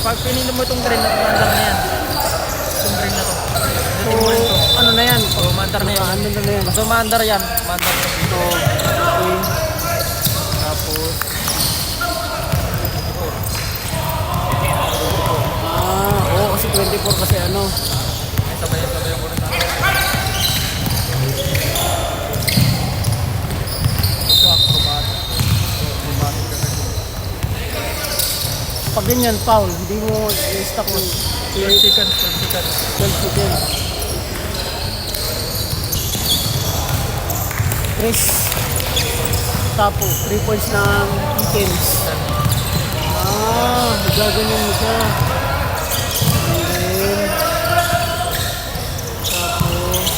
Pag pinili mo itong green na commander na yan. Itong green na to. So, Pinili mo rin to. ano na yan? Commander na yan. Ano na yan? So, commander yan. Commander na yan. So, okay. Tapos, Oo, kasi 24 kasi ano. ay sabayan ko rin na. Ito, acrobatic. Acrobatic ka kasi. Pag ganyan, foul, hindi mo i-stack mo 12 seconds, 12 seconds. 12 seconds. Chris, tapo, 3 points ng items. Gaganyan mo siya. And then, tapos,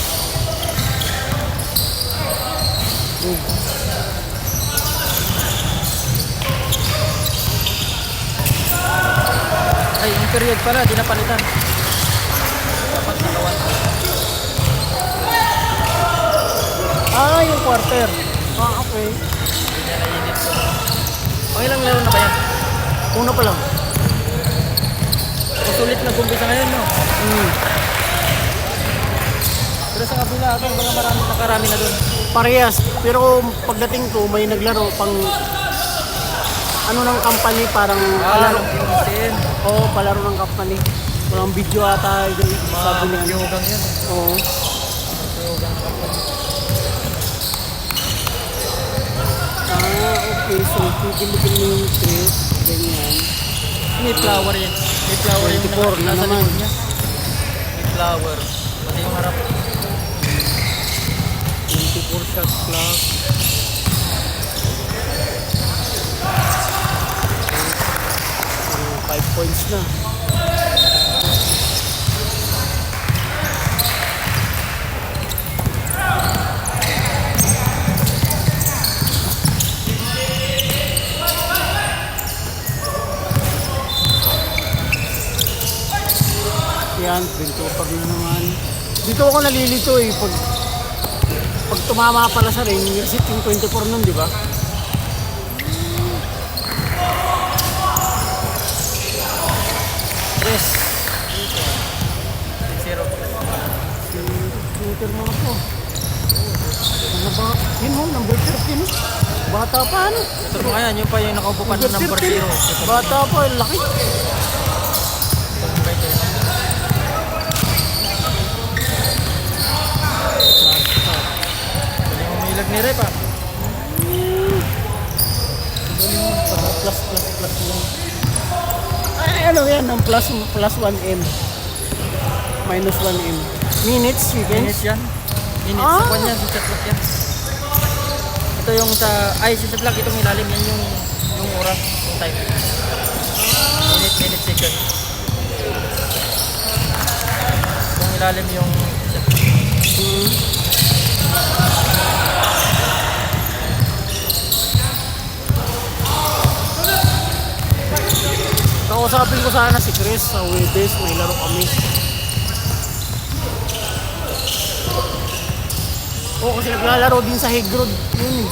move. Ay, yung period pala, di napalitan. Dapat nakawan. Yung quarter. Okay. Hindi niya naiinit ko. Pang ilang laro na ba yan? Una pa lang. Sulit na gumpisa ngayon, no? Hmm. Pero sa kabila, ito, mga marami, nakarami na dun. Parehas. Pero pagdating ko, may naglaro pang ano ng company, parang palaro. Pinsin. Oo, palaro ng company. Walang video ata. Sabi niya. Yogang yan. Oo. Yogang kapag. Okay. So, pipilitin mo yung Chris. Ganyan. May flower yan. May flower yung 24 na nasa naman. likod niya. May flower. Pati yung harap. 24 shot clock. So, 5 points na. Yan, pag na naman. Dito ako nalilito eh. Pag tumama pala sa ring, reset yung 24 nun, di ba? Yes. 0. Twitter mo na po. Ano ba? Yun mo, number 13. Bata pa ano? Ito pa yan. Yung pa yung nakaupo pa ng number 0. Bata pa, laki. Umilag ni Rep, ah. Plus lang. Ay, ano yan? Ang plus 1M. Minus 1M. Minutes, seconds. Minutes yan. Minutes. Ah. Sa kanya, sa chatlock yan. Ito yung sa... Ay, sa chatlock. Itong ilalim yan yung oras. Yung time. Minute, second. Itong ilalim yung... Kausapin ko sana si Chris sa Webes, may laro kami. Oo, kasi naglalaro din sa Hegrod. Yun.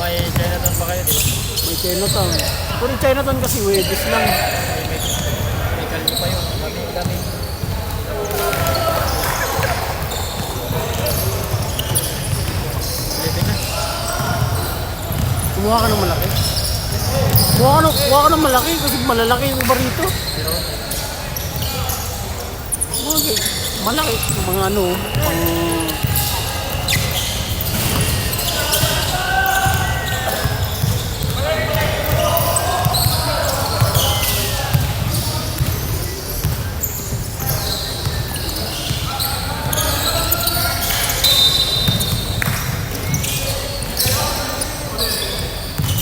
May Chinatown pa kayo, di ba? May Chinatown. Pero Chinatown kasi Webes lang. May kalye pa yun. Dami. Living na. Kumuha ka ng malaki. Kumuha ka ng malaki kasi malalaki yung iba rito. Pero, Malaki. Yung mga ano, pang...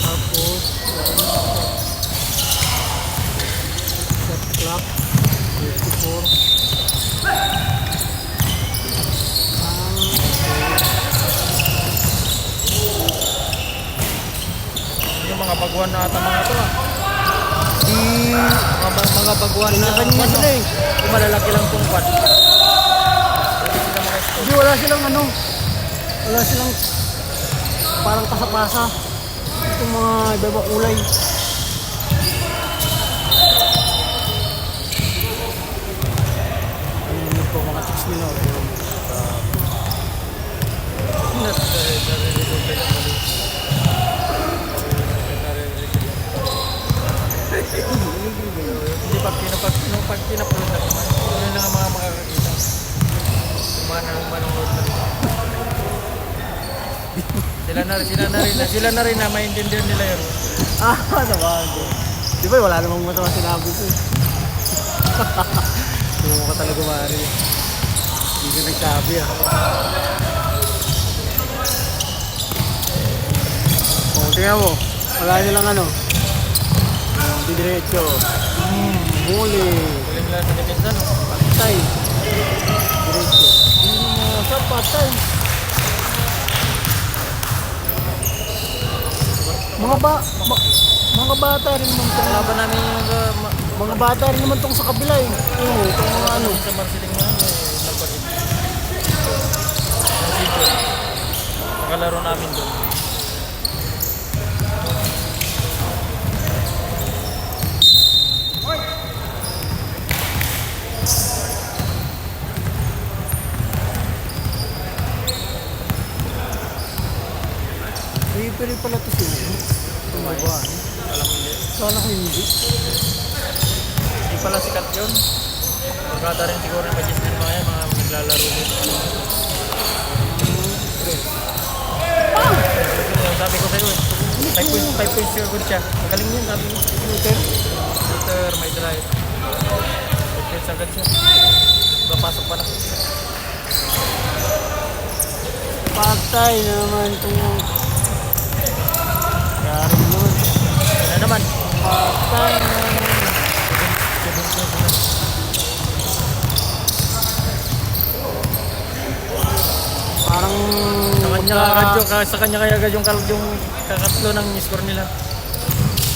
Tapos, shot clock, 34. yung mga baguhan na ata mga ito, ah. Di... Mga baguhan na... Kanya-kanya sila eh. Yung malalaki lang itong pan. Pwede sila mga ito. Hindi, wala silang ano. Wala silang parang pasa-pasa. Itong mga iba-iba kulay. Hindi pag pinapulot na naman. Yun lang ang mga makakakita. Yung mga manonood na. Sila na rin na maintindihan nila yun. Naman. Di ba wala namang masama sinabi ko eh. Hindi mo ka talaga maaari. Hindi ka nagsabi ah. Tingnan mo. Wala nilang ano. Di diretso. Muli. Huling lang sa depensa, no? Patay. Diretso. Sa patay. Mga bata rin naman tong Laban namin yung mga bata rin naman tong sa kabila eh. Oo, itong mga ano. sa Marsiling na nagpalit. Nakalaro namin doon. Pili pala to sila. Ano ba? Alam mo hindi. Sana ko hindi. Hindi pala sikat yun. Magkata rin siguro yung pagkis din mga yan, mga naglalaro din. Sabi ko sa'yo eh. 5 points sure good siya. Magaling yun, sabi ko. Shooter, may drive. 5 points agad siya. Papasok pa lang. Patay naman itong yari naman. Wala naman. Patay naman. Parang Sa kanya kaya agad yung kakatlo ng score nila.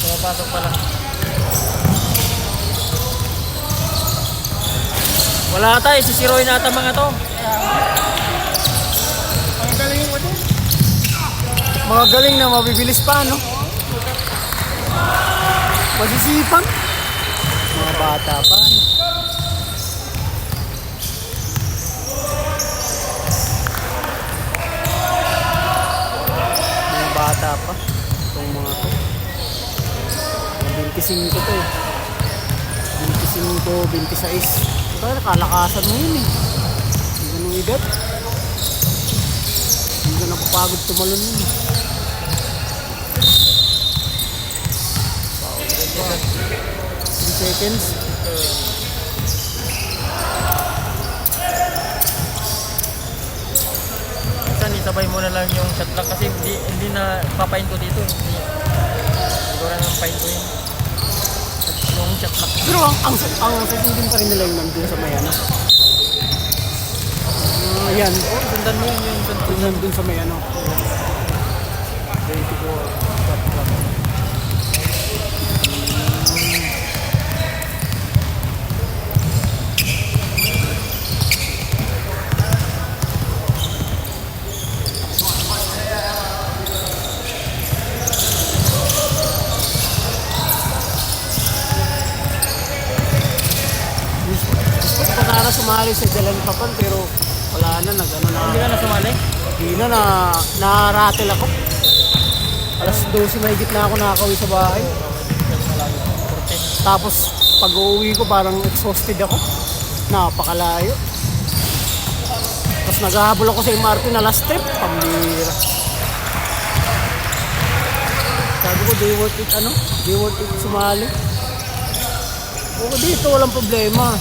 Pumapasok pa lang. Wala tayo, sisiroin na ata mga to. Ang galing mo din. Mga galing na mabibilis pa, no? Masisipag. Mga bata pa. Mga bata pa. Itong mga to. Mga 25 to eh. 25, 26. Ito, nakalakasan mo yun eh. Hindi ganun edad. Hindi ka napapagod tumalon yun eh. 3 seconds. Minsan isabay mo na lang yung shot clock kasi hindi na papain ko dito. Siguro nang pain ko yun. Yung shot clock. Pero ang susundin pa rin nila yung nandun sa may ano. Ayan. Sundan mo yun yung shot clock. Yung nandun sa may ano. 24 shot clock. Para sumali sa Jalan Papan pero wala na, nag-ano na. Hindi ka na sumali? Hindi na, na-rattle ako. Alas 12 mahigit na ako nakakauwi sa bahay. Tapos pag uuwi ko parang exhausted ako. Napakalayo. Tapos naghahabol ako sa MRT na last trip. Pambira. Sabi ko, di worth it ano? Di worth it sumali. Oo, dito walang problema.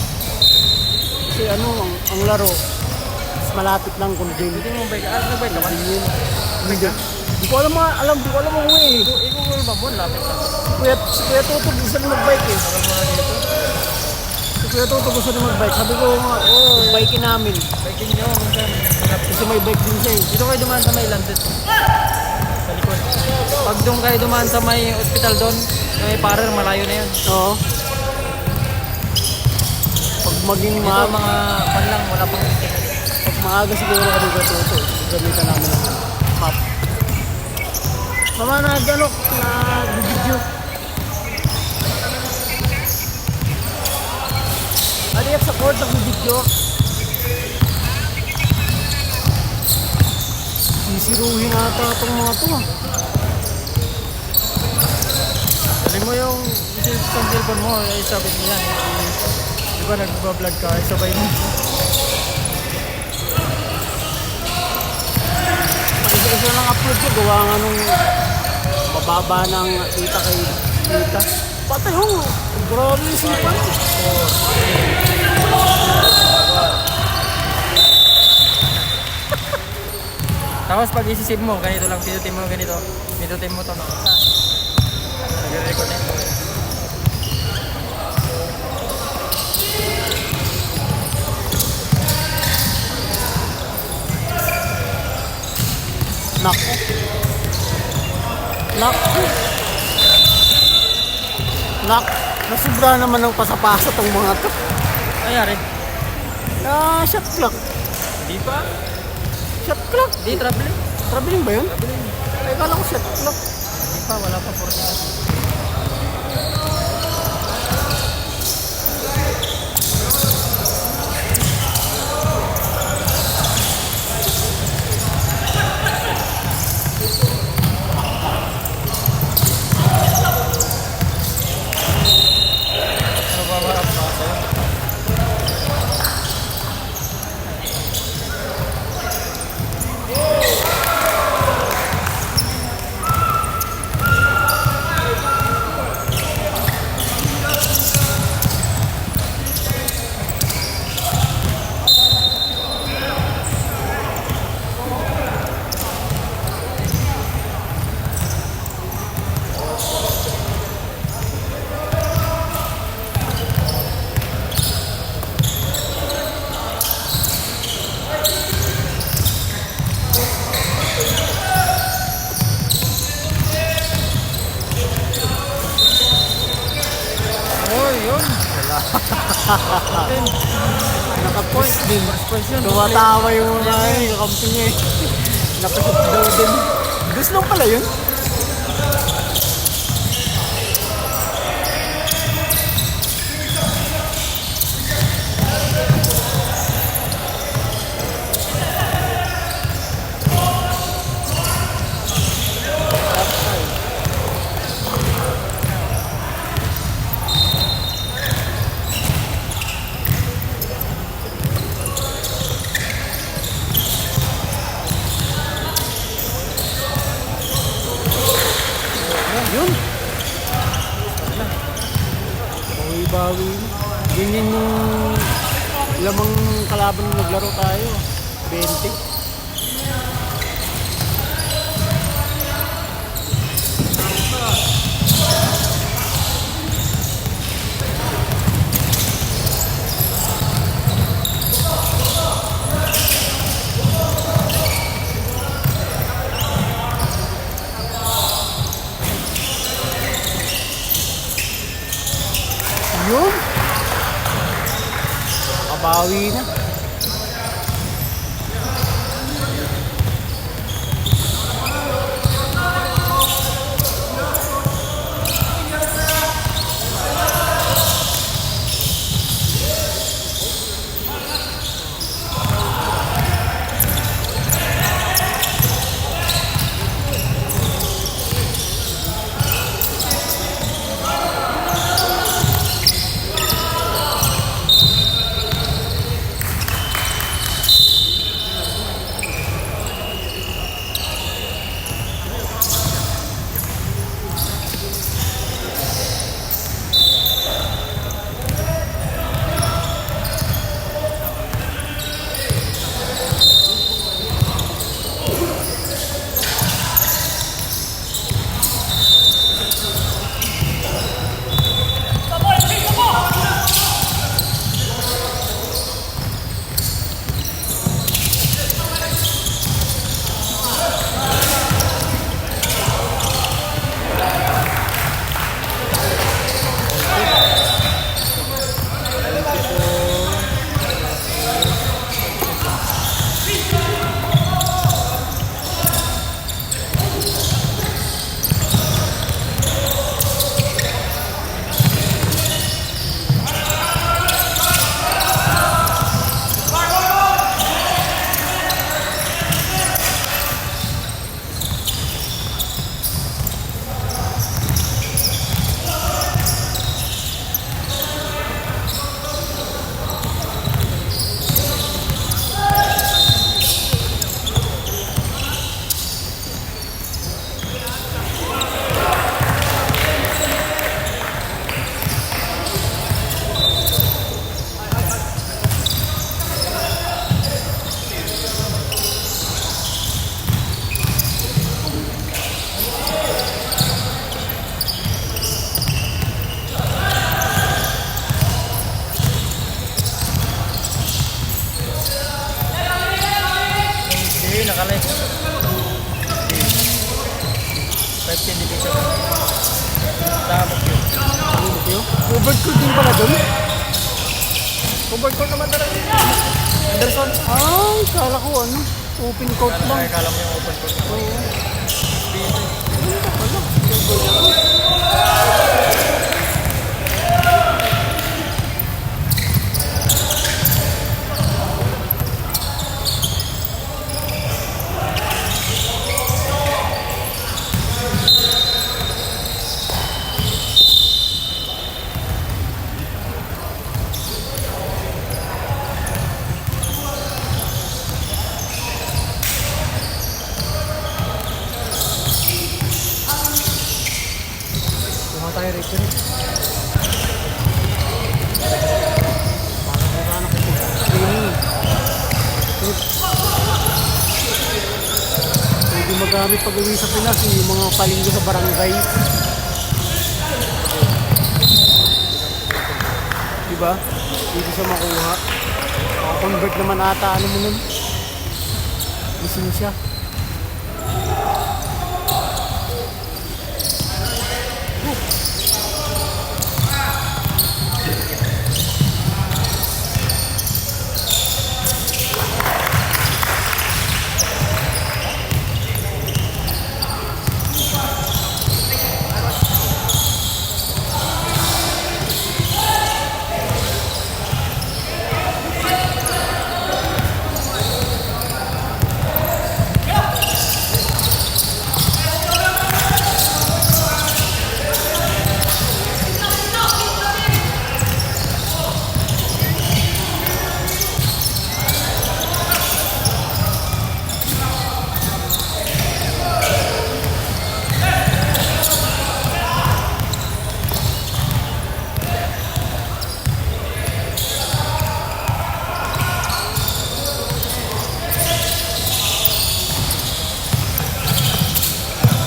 Kasi ano, ang laro, mas malapit lang kung din. Hindi mo bike. Nag-bike ka ba? Hindi ko alam ang way. Ikaw mo ba mo? Lapit lang. Si Kuya Toto gusto na mag-bike eh. Tagal mo na dito. Si Kuya Toto gusto na mag-bike. Sabi ko nga, bike namin. Biking nyo. Minsan. Kasi may bike din siya eh. Dito kayo dumaan sa may landed. Sa likod. Pag doon kayo dumaan sa may hospital doon, may parer, malayo na yan. Oo. Pag maging Dito mga panlang, wala pang internet. pag maaga siguro kami Kuya Toto, gamitan namin ng map. Mama na ganok na video. Aliyak sa court ng video. Sisiruhin ata itong mga to ah. Dali mo yung Itong cellphone mo, isabit mo yan. Di ba nagbablog ka, isabay mo. Isa lang upload ko, gawa nga nung mababa ng kita kay kita. Patay ho, grabe yung sipan. Tapos pag isisave mo, ganito lang, pindutin mo ganito. Pindutin mo ito. Nag-record na ito. Naku. Naku. Naku. Nasubra naman ng pasapasa tong mga to. Nangyari? Shot clock. Hindi pa. Shot clock. Hindi, traveling. Traveling ba yun? Traveling. Ay, kala ko shot clock. Hindi pa, wala pa 40. Ano ba ba ang mga sa'yo? Oh, yun. Naka-point din. Point yun. Tumatawa yung mga kakampi niya eh. Nakashoot daw din. Gusto lang pala yun. Yun. Bawi-bawi. Ganyan yung lamang kalaban na naglaro tayo. 20. Yun. Nakabawi na. court din pala doon. Covered court naman talaga yun. Anderson. Ay, kala ko ano, open court lang. Kaya kala mo yung open court. Oo. Dito. Ganda pala. Kuha tayo rito. Parang wala na kayo training. Pwede magamit pag uwi sa Pinas yung mga palinggo sa barangay. Diba? Dito siya makuha. Convert naman ata ano mo nun. Lisensya.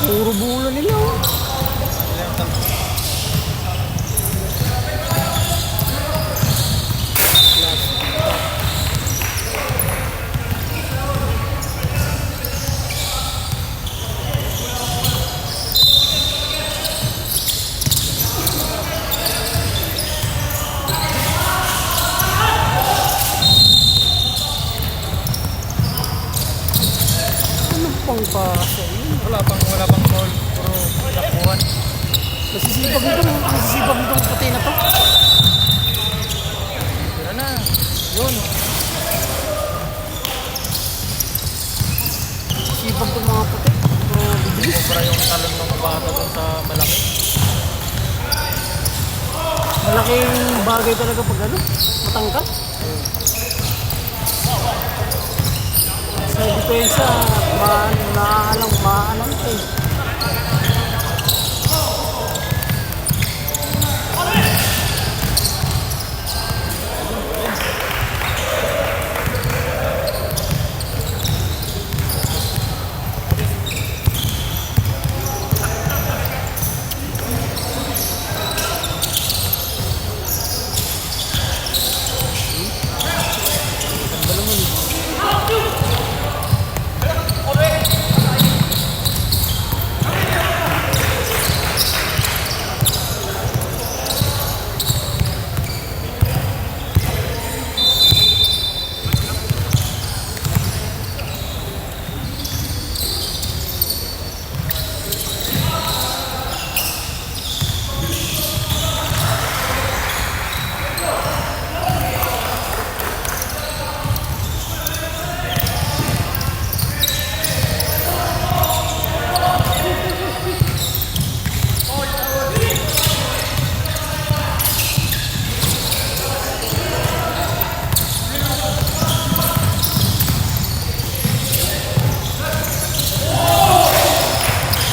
Puro bulo nila oh. Ano pang paso yun? Wala pang call. Puro tapuan. Nasisibag nitong puti na to. Tira na. Yun. Nasisibag tong mga puti. Bibilis. Sobra yung talon ng bata dun sa malaki. Malaking bagay talaga pag ano, matangkad. Sa depensa, maalam eh. Ganda naman eh.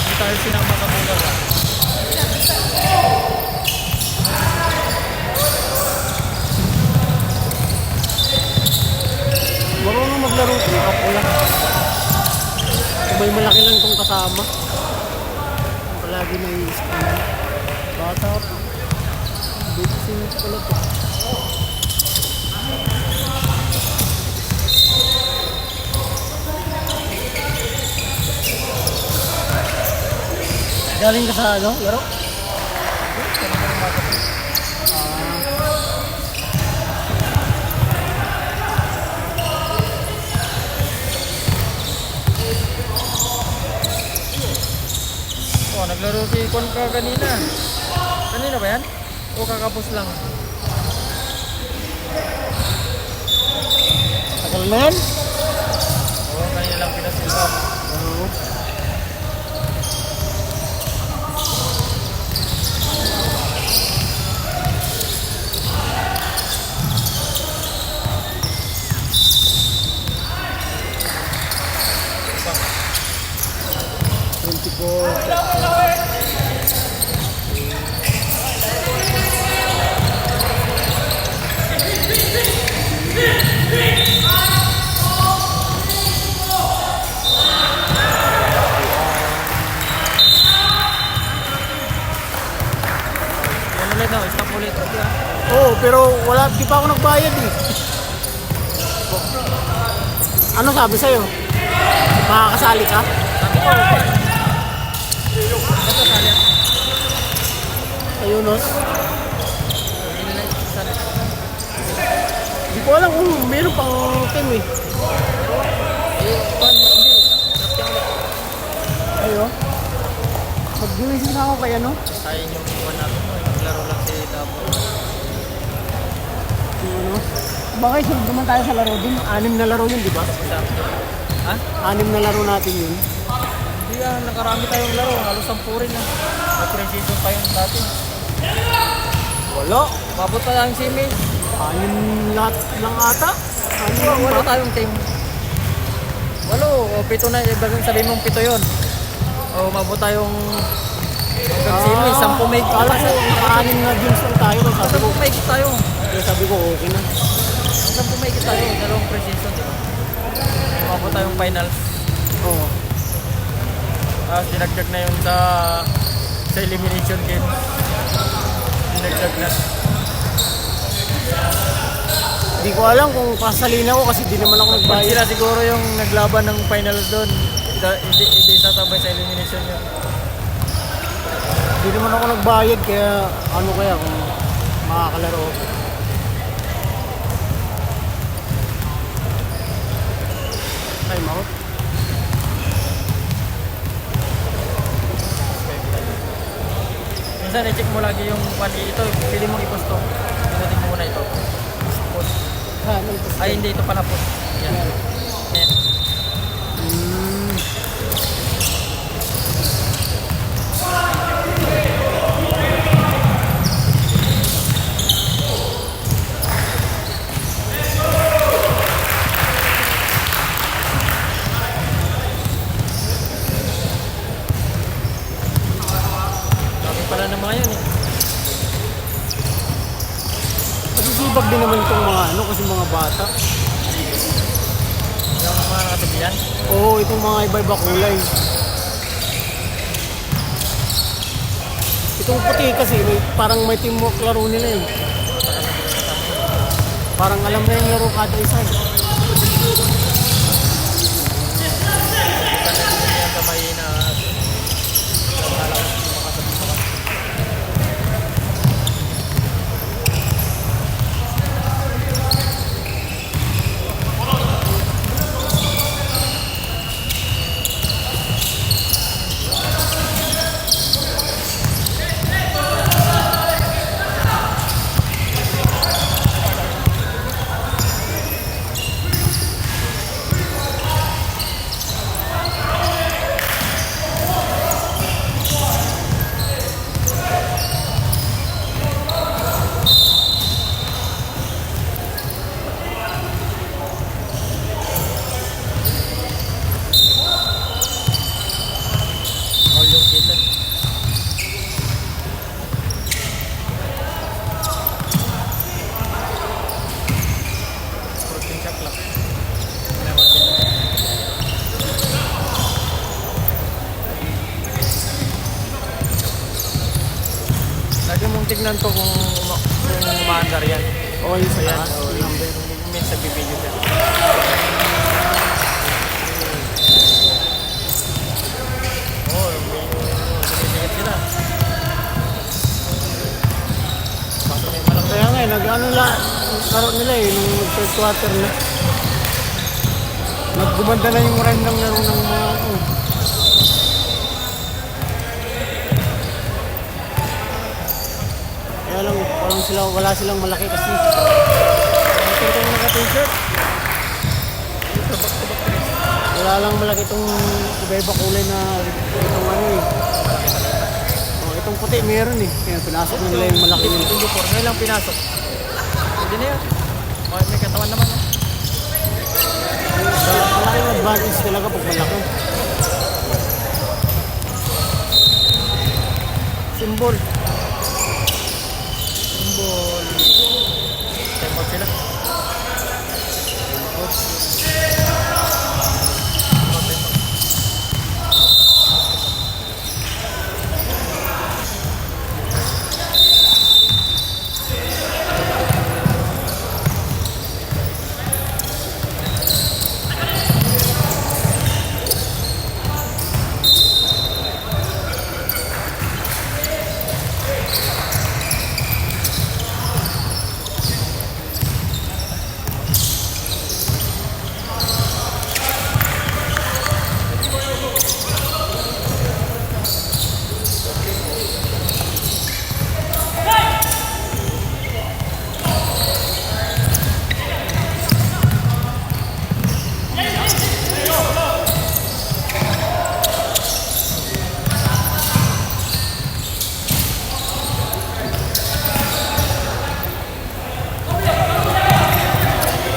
Hindi tayo sinama sa bulag. Marunong maglaro ito, kapula. Kung may malaki lang itong kasama. Palagi naiisip ko. Bata pa. Baby singit pala ito. Galing ka sa ano, laro? Ah, si Kwan ka kanina. Kanina ba yan? O kakapos lang? Tagal na yan. Oo, kanina lang pinasilpa. Oo. Yan ulit na, stop ulit. Oo, pero wala, di pa ako nagbayad eh. Ano sabi sa'yo? Makakasali ka? Sabi ko, basta sali ako. Ayun, no? Hindi nila sali. Di ko alam kung meron pang team eh. Kwan, hindi. Drafting ulit. Ayun. Mag-gilising na ako kaya, no? Sayang yung iwan natin mo. Naglaro lang si Dabo. Yung ano? Bakit sunod naman tayo sa laro din? 6 na laro yun, di ba? Ha? 6 na laro natin yun. Hindi nakarami tayong laro. Halos 10 rin na. Mag-pre-season pa yun dati. Wala. Mabot pa lang simi. 6 lahat lang ata. Walo tayong team. Walo. O 7 na. Ibang sabihin mong 7 yun. O mabot tayong hanggang simi. 10 may Kala ko, 6 na games lang tayo. Sabi ko, 10 may tayo. kaya sabi ko, okay na. 10 may tayo. Dalawang pre-season. Diba? Mabot tayong finals. Oo. Dinagdag na yun sa elimination game. Dinagdag na. Hindi ko alam kung pasalin ako kasi di naman ako Pag nagbayad. sila siguro yung naglaban ng finals doon, hindi sasabay sa elimination yun. Di naman ako nagbayad kaya ano kaya kung makakalaro ako. Time out. Minsan i-check mo lagi yung ito, pili mong i-post to. Pinutin mo muna ito. Post. Ay hindi, ito pala post. Yan. Yan. Dami pala ng mga yun eh. Masisibag din naman itong mga ano kasi mga bata. Yung mga nakasabihan. Oo, itong mga iba-iba kulay. Itong puti kasi parang may teamwork laro nila eh. Parang alam na yung laro kada isa eh. Yan sa may na makasabi pa. All yung kita. Protein shock lang. Naman din. Lagi mong tignan to kung umaandar yan. Oo, yung sa Ayan, taas. o yung minsan bibidyo ka. Oo, sumisigat sila. Basta may malaki. Kaya nga, nag-ano laro nila eh, nung third quarter na. Naggumanda na yung random laro ng mga ano. Kaya lang, wala silang malaki kasi. Ito kayo naka-t-shirt. Ito, back-to-back dress. Wala lang malaki itong iba-iba kulay na itong ano eh. Oh, itong puti meron eh. Kaya pinasok na nila yung malaki nila. Hindi po, ngayon lang pinasok. Hindi na yan. May katawan naman. No? Malaking advantage talaga pag malaki. Symbol. Symbol. Tempo sila.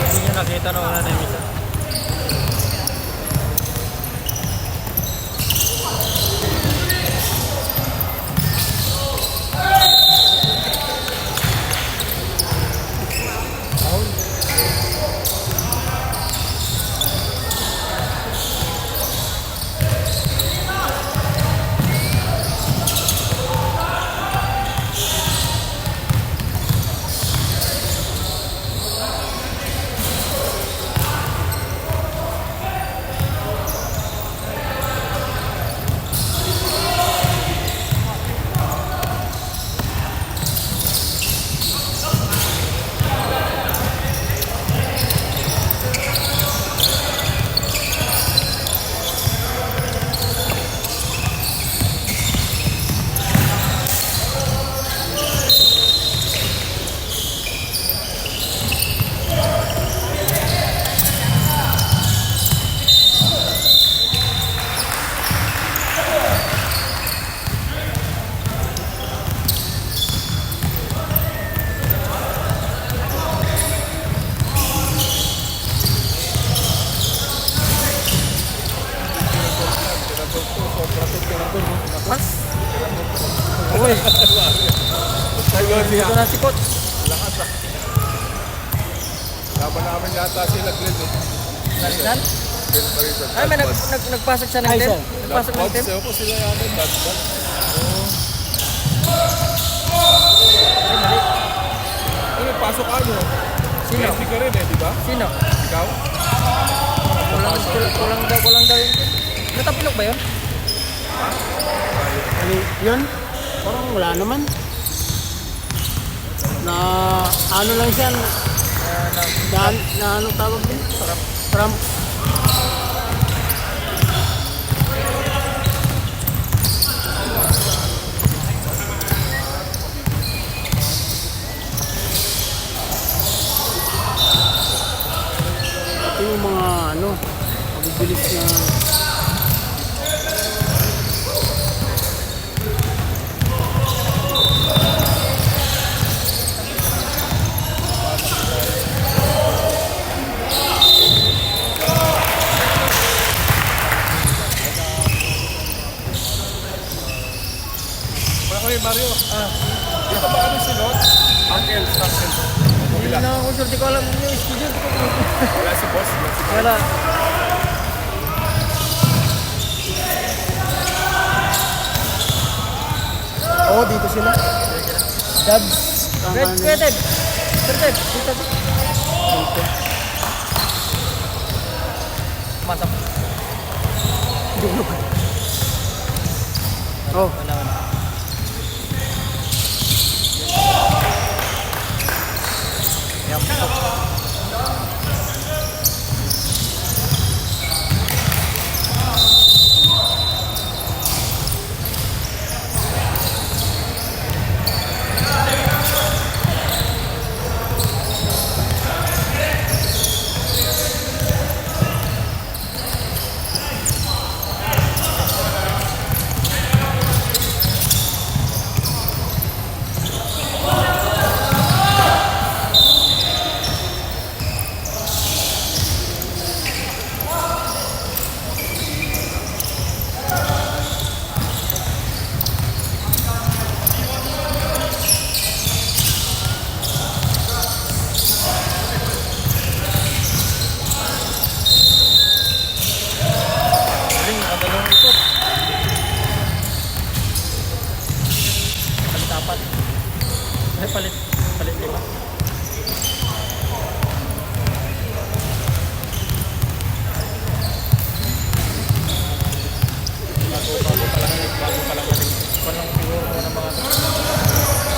Hindi nyo nakita na wala na yung isa. Mas? Uy! Dito na si Coach. Lakas ah. Laban namin yata sila Glenn eh. Nalitan? Glenn Parison. Ay, may nagpasok siya ng Ay, team. sir. Nagpasok ng team. Sa'yo po sila yata. Dagdag. Ay, mali. Ano, pasok ano? Sino? Messi ka rin eh, di ba? Sino? Ikaw? Kulang daw yung team. Natapilok ba yun? Ano yun? Parang wala naman. Na ano lang siya, na ano tawag din? Trump. Ito yung mga ano, mabibilis na Okay, Mario. Dito ba kami sinot? Uncle. Hindi na ako sure. Di ko alam yung schedule. Wala si boss. Wala. oh, dito sila. Dubs. Ang Red, ano, Red, Ted. Sir Ted. Dito. dito. Masap. Oh, Wala. Yan. Palit 5. Bago pa lang natin. Kung lang siguro muna mga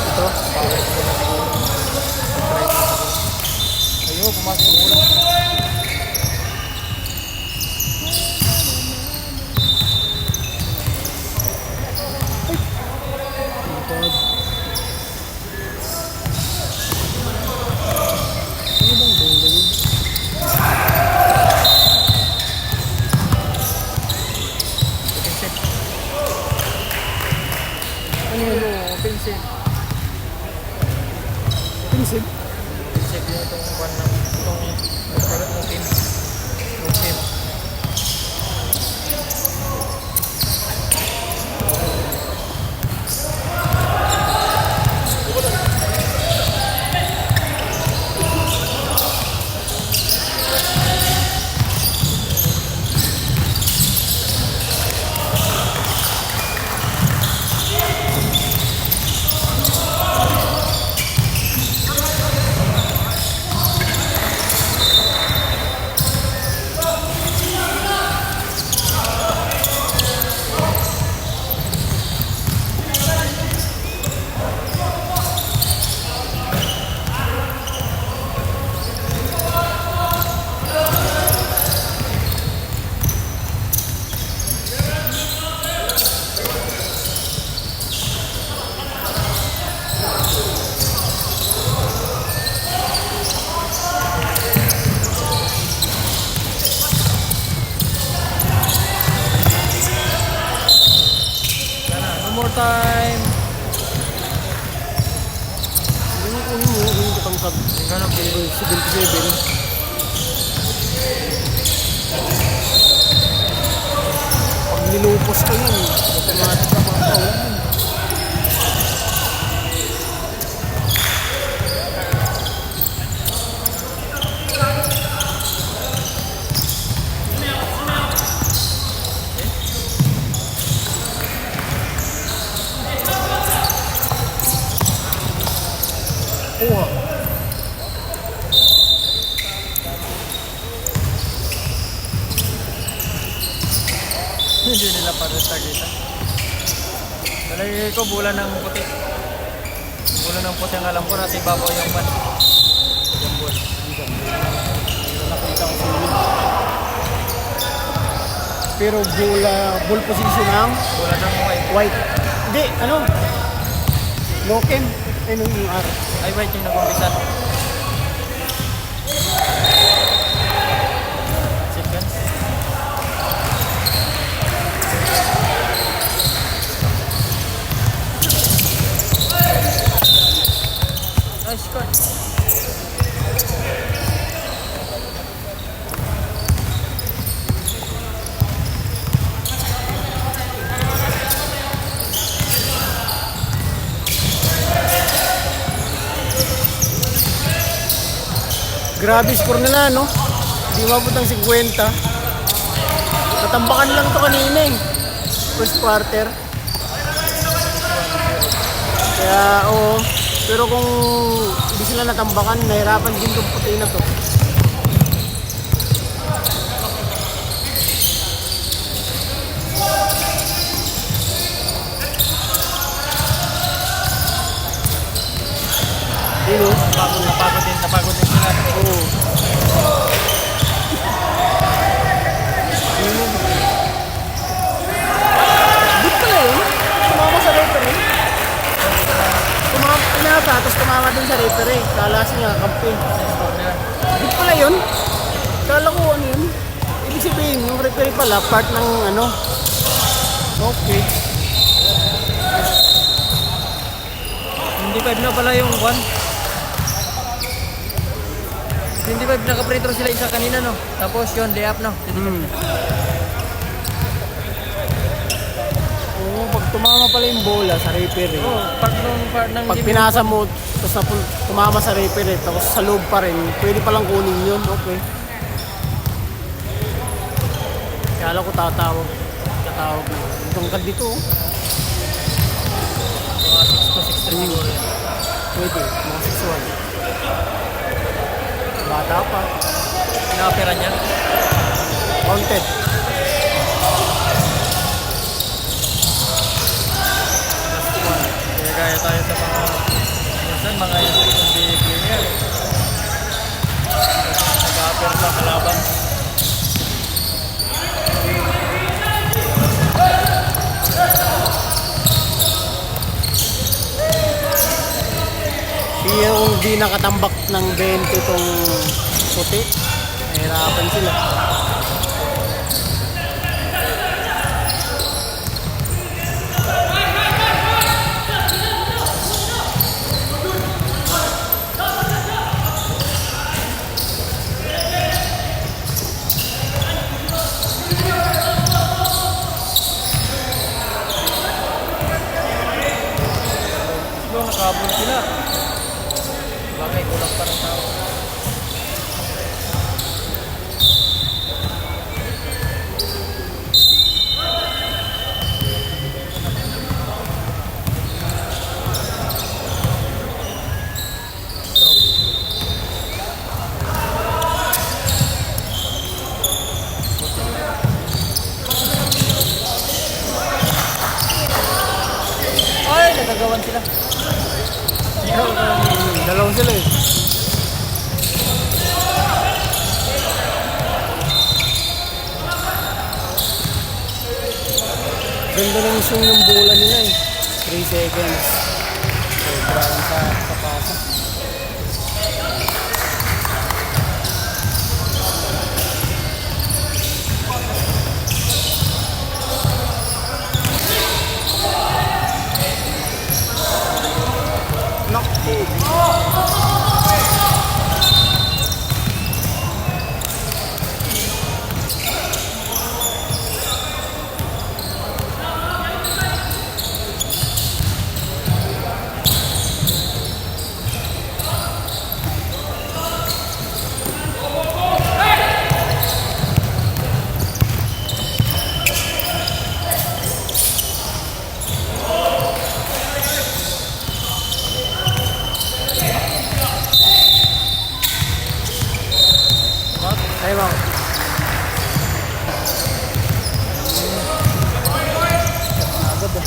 ito, power ko na siguro. Ayun, pumasok yung ulan. Ano bang bola yun? Offensive. Ano yun? Offensive. Pinsip? Offensive yun itong one ng itong team. Yung team. No more time. Yung kunin mo, yung katangkad. Yung ganun, 77. Pag nilupos ka yan, automatic ka mga tao. Kuha. hindi nila parang Talagay ko bulan ng puti. Bulan ng puti ang alam ko na si Babaw yung pan. Jambol. Nakita ko sa inyo. Pero ball position ang Bulan ng white. white. Hindi, ano? Loken. Ano yung R? Ay white yung nag-umpisan. Sequence. Nice cut. Grabe score nila, no? Di mabot ng 50. Natambakan lang to kanina eh. First quarter. Kaya, oo. Pero kung hindi sila natambakan, nahirapan din itong puti na to. Yun, oh. Napagod din sila. Oo. Yun. Good pala yun. Tumama sa referee. Pinata, tapos tumama din sa referee. Kala siya kampi. Good pala yun. Kala ko ano yun. Ibig sabihin, yung referee pala, part ng ano. Okay. Hindi 5 na pala yung one. Hindi 5 naka-free throw sila isa kanina no. Tapos yun, day up no. Oo, pag tumama pala yung bola sa referee. Oh, part ng Pag game. pinasa mo, tapos tumama sa referee, tapos sa loob pa rin, pwede palang kunin yun. Okay. Kala ko tatawag. Tatawag na. Tungkad dito. Oh. Mga 6 to 6 siguro yan. Pwede, mga sexual. Bata pa. Pinapera niya. Counted. Kaya gaya tayo sa mga minsan mga hindi player. Nag-apper sa kalaban. Yung di nakatambak ng 20 tong puti, nahirapan sila. Doon nakabol sila. Bagay, kulang pa ng tao. Ay, nagagawan sila. Dalaw sila eh. Ganda ng swing ng bola nila eh. 3 seconds. Sobra sa pasa. Ay, wow. Agad eh.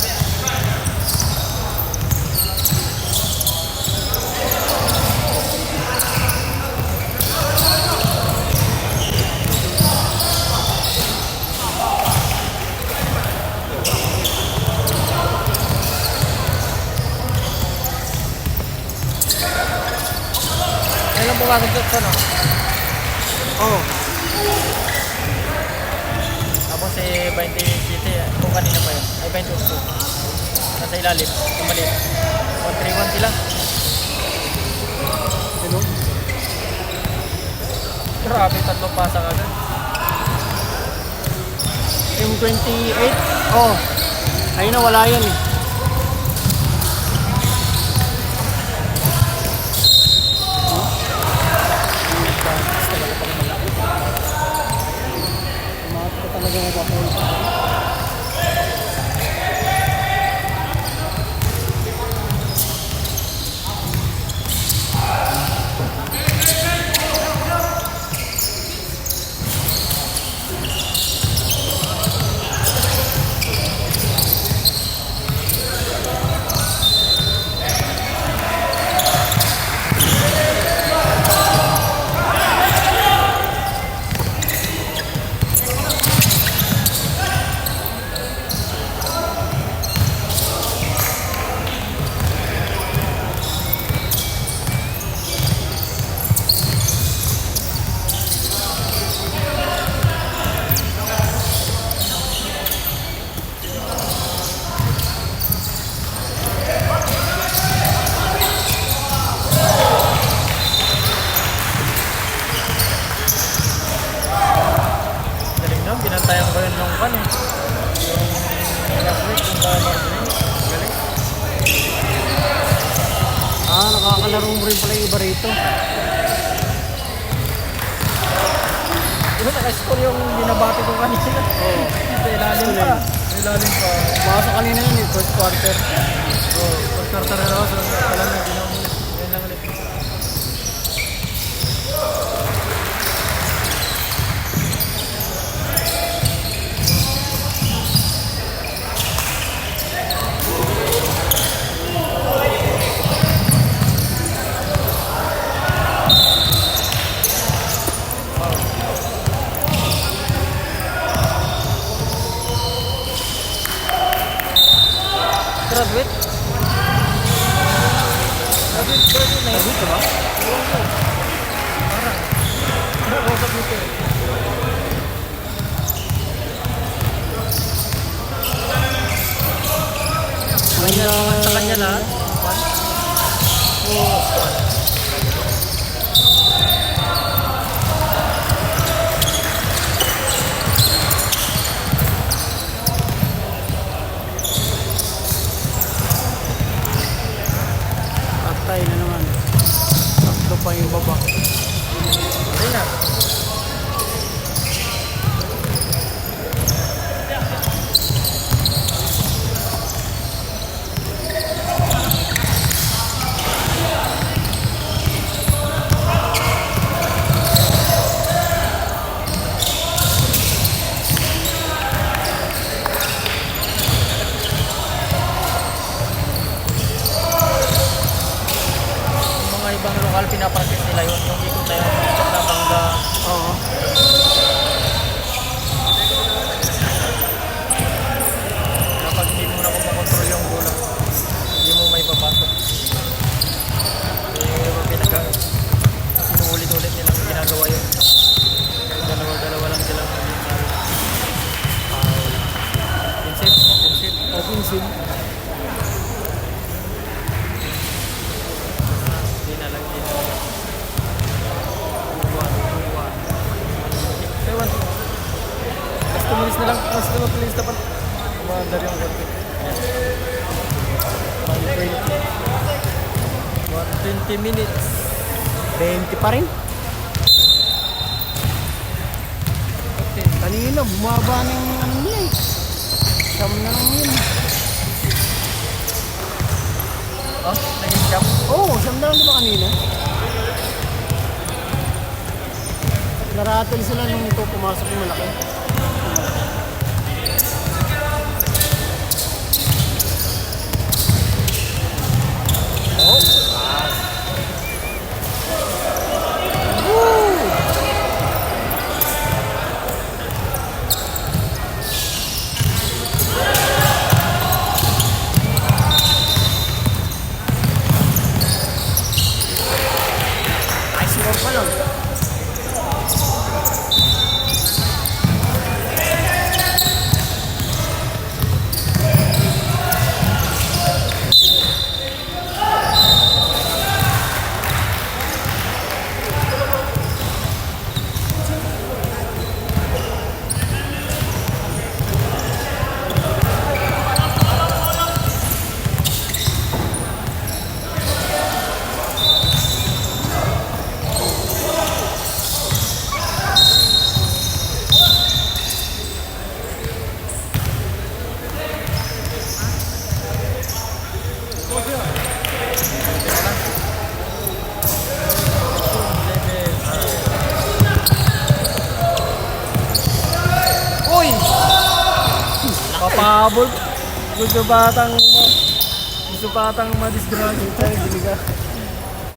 Kailan pumasok dito no? Oh, Tapos si 20 City, kung kanina pa yun. Ay 20 Uso. Nasa ilalim, kumali. 1-3-1 sila. sino? Grabe, tatlong pasa agad. Yung 28? Oh, ayun na, wala yan eh. Umahat ko talaga nagpapunta. Galing no, binantayan ko yun nung kan eh. Yung last week, yung Marjorie. Galing. Ah, nakakalaro mo rin pala yung iba rito. Diba naka-score yung binabati ko kanina? Oo. Sa ilalim pa. Sa ilalim pa. Pumasok kanina yun eh, first quarter. Oh, pagkartar na ako sa pala na ginawa mo. lahat? Oo. Patay na naman. Tatlo pa yung baba. Ayun na. Yung mga ibang lokal, pinapractice nila yun. Yung ikot na yun, ikot na bangga. Oo. Kapag hindi mo na kumakontrol yung bola, hindi mo may papasok. Inuulit-ulit nilang ginagawa yun. Dalawa-dalawa lang silang naging Vincent. Opensin. Hindi na lang. 2-1. Last 2 minutes na lang. Last 2 minutes na pa. Kumandar yung konti. 120 minutes. 20 pa rin. Okay. Kanina, bumaba ng ano niya eh. Siyam na lang yun. Oh, naging jump. Oo, siyam na lang di ba kanina? Naratel sila nung ito pumasok yung malaki. Ice score pa lang. Uy! Papabol. Gusto batang madisgrasya. Tayo, diliga.